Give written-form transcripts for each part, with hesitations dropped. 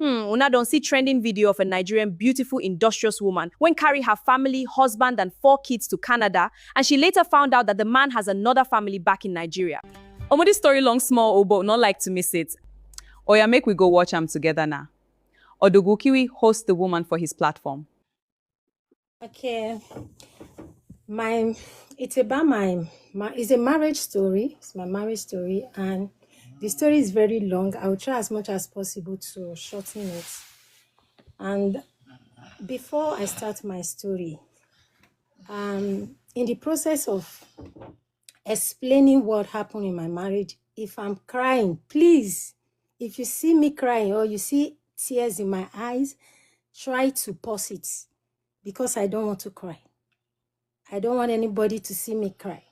Una don't see trending video of a Nigerian beautiful, industrious woman when carry her family, husband, and 4 kids to Canada, and she later found out that the man has another family back in Nigeria. This story long small, oh, but not like to miss it. Oya, make we go watch am together now. Odogukiwi hosts the woman for his platform. Okay, it's about it's a marriage story. It's my marriage story, and the story is very long. I will try as much as possible to shorten it. And before I start my story, in the process of explaining what happened in my marriage, if I'm crying, please, if you see me crying or you see tears in my eyes, try to pause it because I don't want to cry. I don't want anybody to see me cry.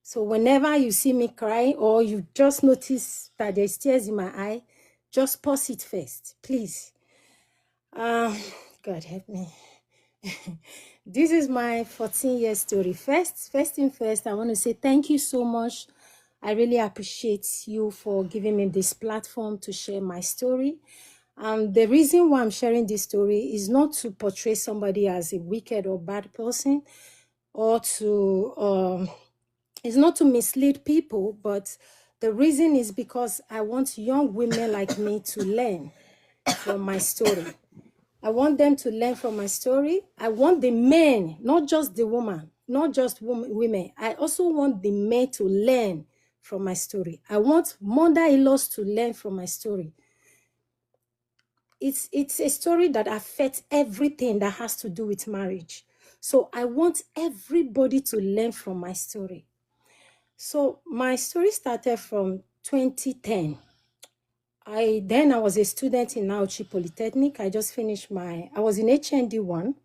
So whenever you see me cry or you just notice that there's tears in my eye, just pause it first, please. God help me. This is my 14-year story. First thing first, I want to say thank you so much. I really appreciate you for giving me this platform to share my story. The reason why I'm sharing this story is not to portray somebody as a wicked or bad person, or it's not to mislead people, but the reason is because I want young women like me to learn from my story. I want them to learn from my story. I want the men, not just the woman, not just women. I also want the men to learn from my story. I want mother-in-laws to learn from my story. It's a story that affects everything that has to do with marriage. So I want everybody to learn from my story. So my story started from 2010. I was a student in Auchi Polytechnic. I just finished I was in HND 1,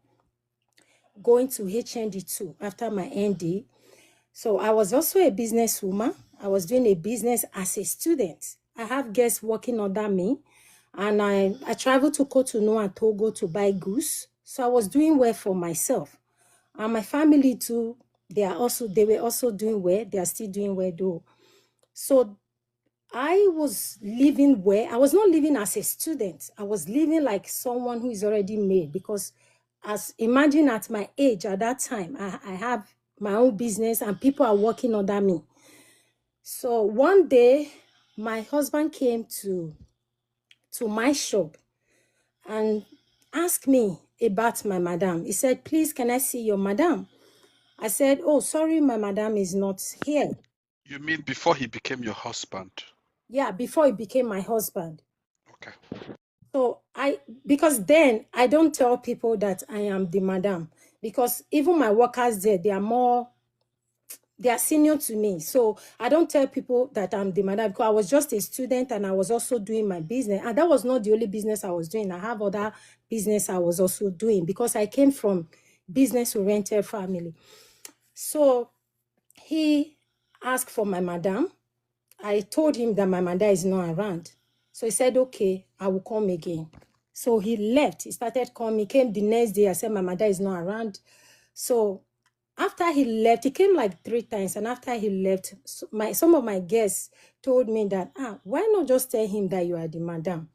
going to HND 2 after my ND. So I was also a businesswoman. I was doing a business as a student. I have guests working under me. And I traveled to Cotonou and Togo to buy goods. So I was doing well for myself. And my family too, they were also doing well. They are still doing well though. So I was living well. I was not living as a student. I was living like someone who is already made, because imagine at my age at that time, I have my own business and people are working under me. So one day, my husband came to my shop and asked me about my madam. He said, please, can I see your madam? I said, oh, sorry, my madam is not here. You mean before he became your husband? Yeah, before he became my husband. Okay. So because then I don't tell people that I am the madam, because even my workers there, they are senior to me. So I don't tell people that I'm the madam, because I was just a student and I was also doing my business. And that was not the only business I was doing. I have other business I was also doing, because I came from business-oriented family. So he asked for my madam. I told him that my madam is not around. So he said, okay, I will come again. So he left. He started coming. He came the next day. I said, my madam is not around. So after he left, he came like 3 times. And after he left, some of my guests told me that, why not just tell him that you are the madam?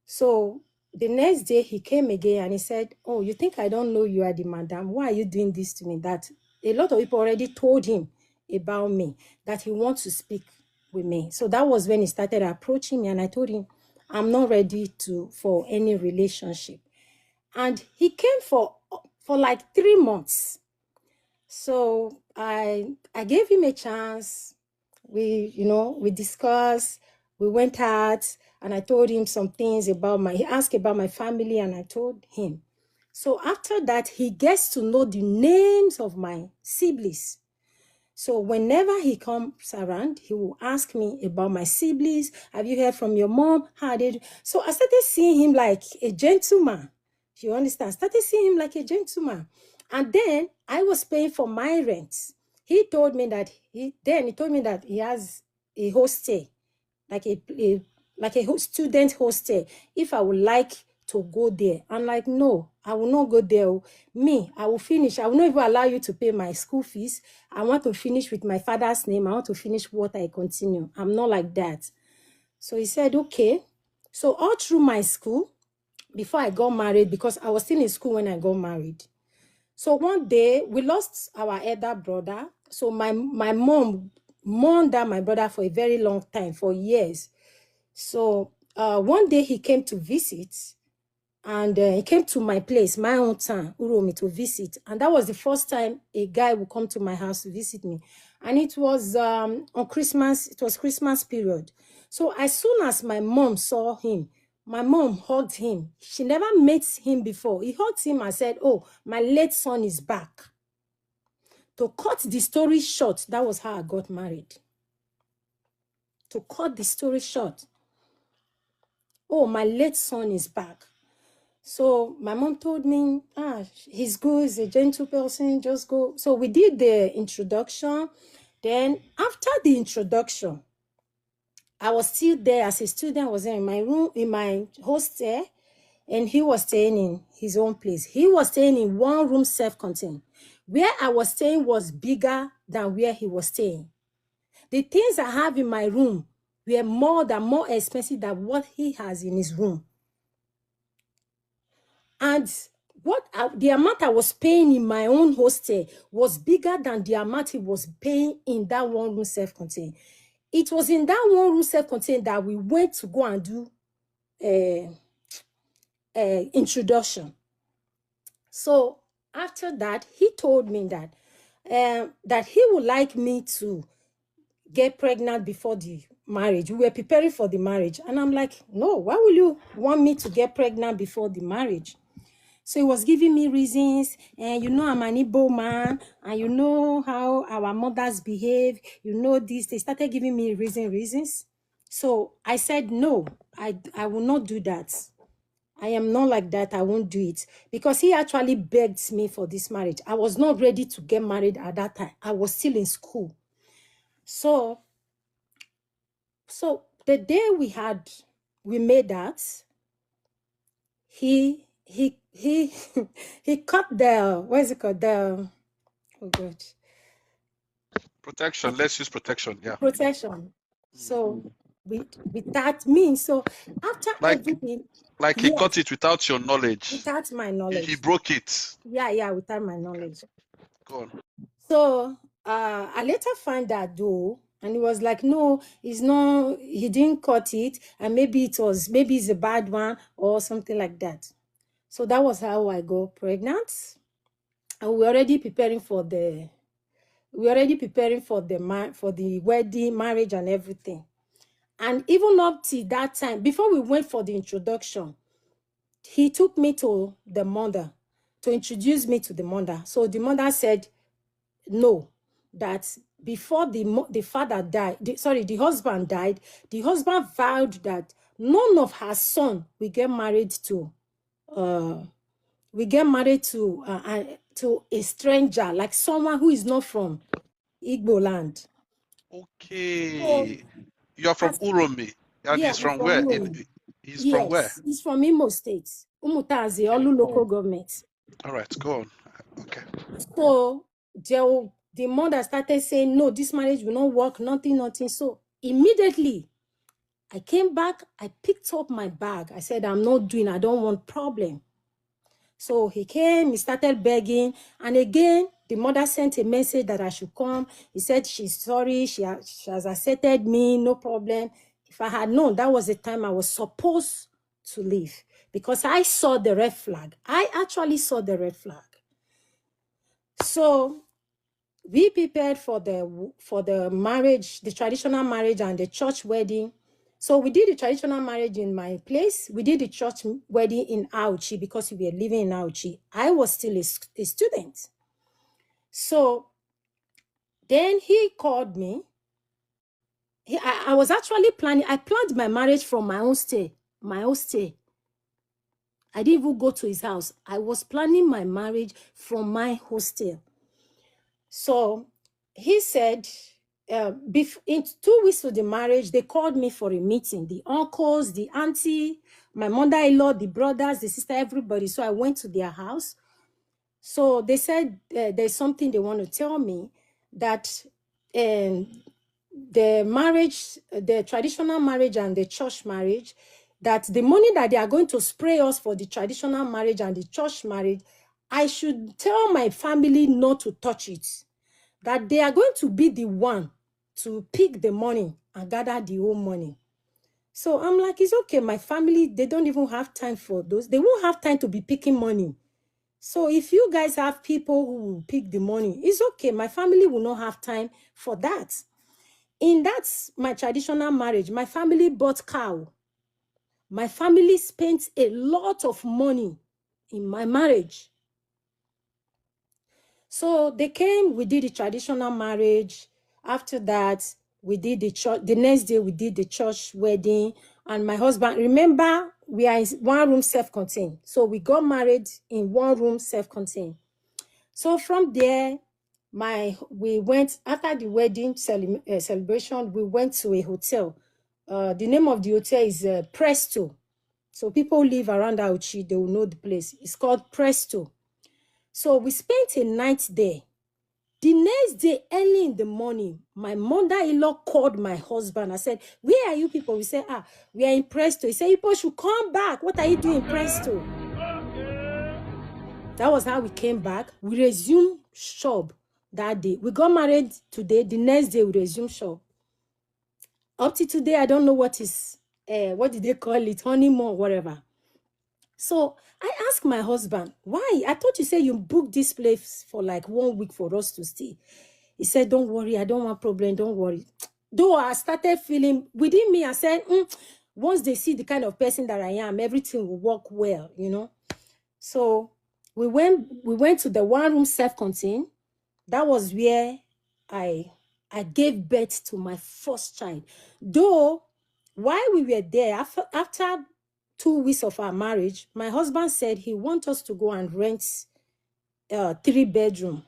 So the next day he came again and he said, oh, you think I don't know you are the madam? Why are you doing this to me? That a lot of people already told him about me, that he wants to speak with me. So that was when he started approaching me, and I told him, I'm not ready for any relationship. And he came for like 3 months. So I gave him a chance. We discussed, we went out, and I told him some things he asked about my family, and I told him. So after that, he gets to know the names of my siblings. So whenever he comes around, he will ask me about my siblings. Have you heard from your mom? How did you? So I started seeing him like a gentleman. You understand? I started seeing him like a gentleman. And then I was paying for my rent. He told me that he has a hostel, like a student hostel, if I would like to go there. I'm like, no, I will not go there. I will finish. I will not even allow you to pay my school fees. I want to finish with my father's name. I want to finish what I continue. I'm not like that. So he said, okay. So all through my school, before I got married, because I was still in school when I got married. So one day we lost our elder brother. So my mom mourned that my brother for a very long time, for years. So one day he came to visit, and he came to my place, my own town, Uromi, to visit. And that was the first time a guy would come to my house to visit me. And it was on Christmas, it was Christmas period. So as soon as my mom saw him, my mom hugged him. She never met him before. He hugged him and said, "Oh, my late son is back." To cut the story short, that was how I got married. To cut the story short, "Oh, my late son is back." So my mom told me, he's good, he's a gentle person, just go. So we did the introduction. Then after the introduction, I was still there as a student. I was in my room, in my hostel, and he was staying in his own place. He was staying in one room, self-contained. Where I was staying was bigger than where he was staying. The things I have in my room were more expensive than what he has in his room. And the amount I was paying in my own hostel was bigger than the amount he was paying in that one room self-contained. It was in that one room self-contained that we went to go and do introduction. So after that, he told me that he would like me to get pregnant before the marriage. We were preparing for the marriage. And I'm like, no, why will you want me to get pregnant before the marriage? So he was giving me reasons, and I'm an Igbo man, and you know how our mothers behave, this. They started giving me reasons. So I said, no, I will not do that. I am not like that. I won't do it. Because he actually begged me for this marriage. I was not ready to get married at that time. I was still in school. So the day we made that, he cut the, what is it called? Oh God. Protection. Let's use protection. Yeah. Protection. So with that means, so after everything. Like he cut it without your knowledge. Without my knowledge. He broke it. Yeah, without my knowledge. Go on. So I later found that though, and he was like, no, he didn't cut it, and maybe it's a bad one or something like that. So that was how I got pregnant. And we were already preparing for the wedding, marriage, and everything. And even up to that time, before we went for the introduction, he took me to the mother to introduce me to the mother. So the mother said, no, that before the husband died, the husband vowed that none of her son will get married to a stranger, like someone who is not from Igbo land. Okay. So, you're from Uromi. And yeah, he's from where? He's from where? He's from Imo State. Umutazi, Olu local government. All right, go on. Okay. So the mother started saying, no, this marriage will not work, nothing. So immediately I came back, I picked up my bag. I said, I don't want problem. So he came, he started begging. And again, the mother sent a message that I should come. He said, she's sorry, she has accepted me, no problem. If I had known, that was the time I was supposed to leave. Because I saw the red flag. I actually saw the red flag. So we prepared for the marriage, the traditional marriage and the church wedding. So we did the traditional marriage in my place. We did the church wedding in Auchi because we were living in Auchi. I was still a student. So then he called me. I was actually planning. I planned my marriage from my own stay. I didn't even go to his house. I was planning my marriage from my hostel. So he said, in 2 weeks to the marriage, they called me for a meeting. The uncles, the auntie, my mother-in-law, the brothers, the sister, everybody. So I went to their house. So they said there's something they want to tell me, that the marriage, the traditional marriage and the church marriage, that the money that they are going to spray us for the traditional marriage and the church marriage, I should tell my family not to touch it. That they are going to be the one to pick the money and gather the whole money. So I'm like, it's okay. My family, they don't even have time for those. They won't have time to be picking money. So if you guys have people who will pick the money, it's okay. My family will not have time for that. In that, my traditional marriage, my family bought cow. My family spent a lot of money in my marriage. So they came, we did the traditional marriage. After that, we did the church. The next day, we did the church wedding. And my husband, remember, we are in one room self-contained. So we got married in one room self-contained. So from there, we went, after the wedding celebration, we went to a hotel. The name of the hotel is Presto. So people who live around Auchi, they will know the place. It's called Presto. So we spent a night there. The next day, early in the morning, my mother-in-law called my husband. I said, where are you people? We said, we are in Presto. He said, you people should come back. What are you doing in Presto? That was how we came back. We resumed shop that day. We got married today. The next day, we resumed shop. Up to today, I don't know what did they call it? Honeymoon or whatever. So I asked my husband, why? I thought you said you booked this place for like 1 week for us to stay. He said, don't worry, I don't want problem, don't worry. Though I started feeling, within me, I said, once they see the kind of person that I am, everything will work well, you know. So we went to the one room self-contained. That was where I gave birth to my first child. Though, while we were there, after 2 weeks of our marriage, my husband said he wants us to go and rent a 3-bedroom.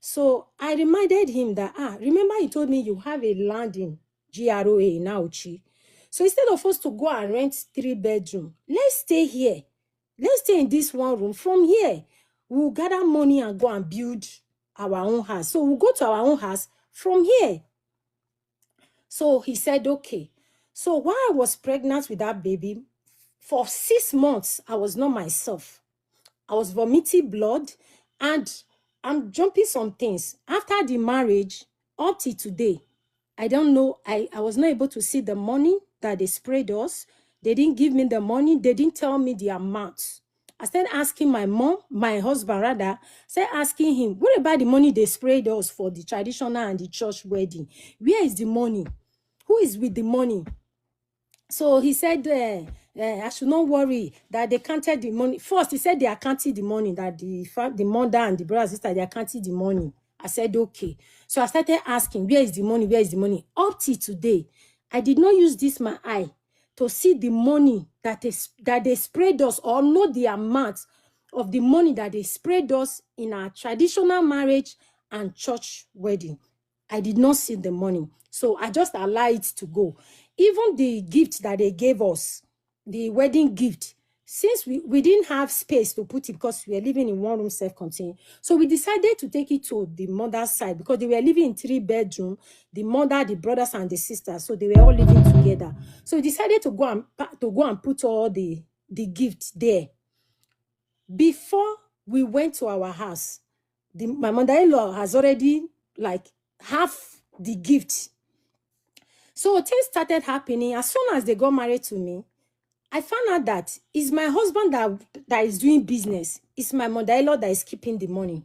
So I reminded him that, remember you told me you have a land in GROA in Auchi. So instead of us to go and rent 3-bedroom, let's stay here. Let's stay in this one room. From here, we'll gather money and go and build our own house. So we'll go to our own house from here. So he said, okay. So while I was pregnant with that baby, for 6 months, I was not myself. I was vomiting blood and I'm jumping some things. After the marriage, up to today, I don't know, I was not able to see the money that they sprayed us. They didn't give me the money. They didn't tell me the amount. I started asking my husband rather, started asking him, what about the money they sprayed us for the traditional and the church wedding? Where is the money? Who is with the money? So he said, I should not worry that they counted the money. First, he said they are counting the money, that the mother and the brother and sister, they are counting the money. I said, okay. So I started asking, where is the money? Where is the money? Up till today, I did not use this my eye to see the money that they sprayed us, or know the amount of the money that they sprayed us in our traditional marriage and church wedding. I did not see the money. So I just allowed it to go. Even the gift that they gave us, the wedding gift, since we didn't have space to put it because we were living in one room self-contained, so we decided to take it to the mother's side because they were living in 3-bedroom, the mother, the brothers, and the sisters, so they were all living together. So we decided to go and put all the gifts there. Before we went to our house, my mother-in-law has already like half the gift. So things started happening. As soon as they got married to me, I found out that it's my husband that is doing business. It's my mother-in-law that is keeping the money.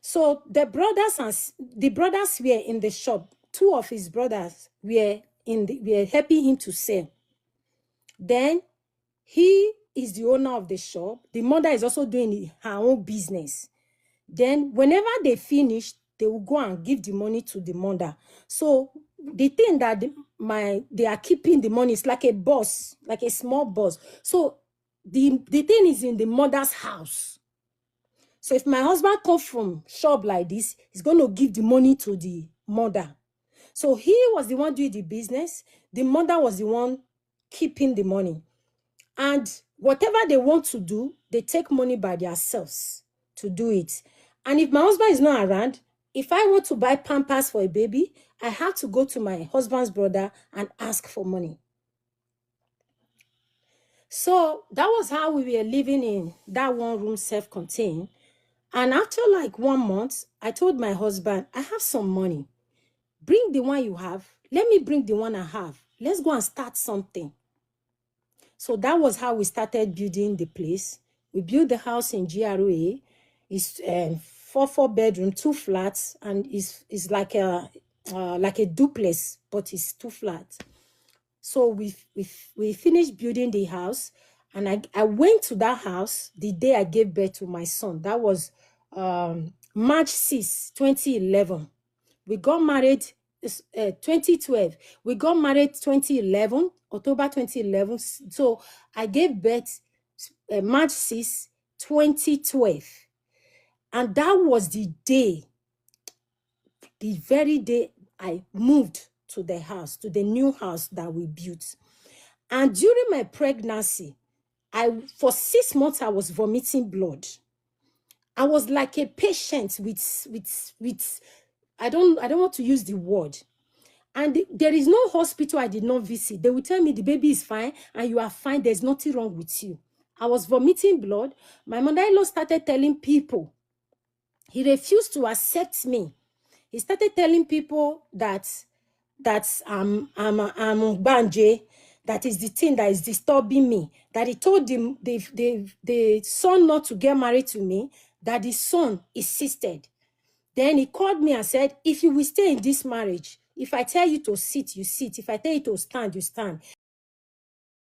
So the brothers were in the shop. 2 of his brothers were helping him to sell. Then he is the owner of the shop. The mother is also doing her own business. Then whenever they finish, they will go and give the money to the mother. So the thing that they are keeping the money is like a boss, like a small boss. So the thing is in the mother's house. So if my husband comes from shop like this, he's going to give the money to the mother. So he was the one doing the business. The mother was the one keeping the money. And whatever they want to do, they take money by themselves to do it. And if my husband is not around, if I want to buy Pampers for a baby, I have to go to my husband's brother and ask for money. So that was how we were living in that one room, self-contained. And after like 1 month, I told my husband, I have some money. Bring the one you have. Let me bring the one I have. Let's go and start something. So that was how we started building the place. We built the house in GRA. It's 4 bedroom, 2 flats, and it's like a duplex, but it's 2 flats. So we finished building the house, and I went to that house the day I gave birth to my son. That was March 6, 2011. We got married 2012. We got married 2011, October 2011. So I gave birth March 6, 2012. And that was the very day I moved to the house, to the new house that we built. And during my pregnancy, for 6 months, I was vomiting blood. I was like a patient with I don't want to use the word. And there is no hospital I did not visit. They will tell me the baby is fine and you are fine. There's nothing wrong with you. I was vomiting blood. My mother-in-law started telling people. He refused to accept me. He started telling people that I'm Banje, that is the thing that is disturbing me. That he told the son not to get married to me, that the son insisted. Then he called me and said, if you will stay in this marriage, if I tell you to sit, you sit. If I tell you to stand, you stand.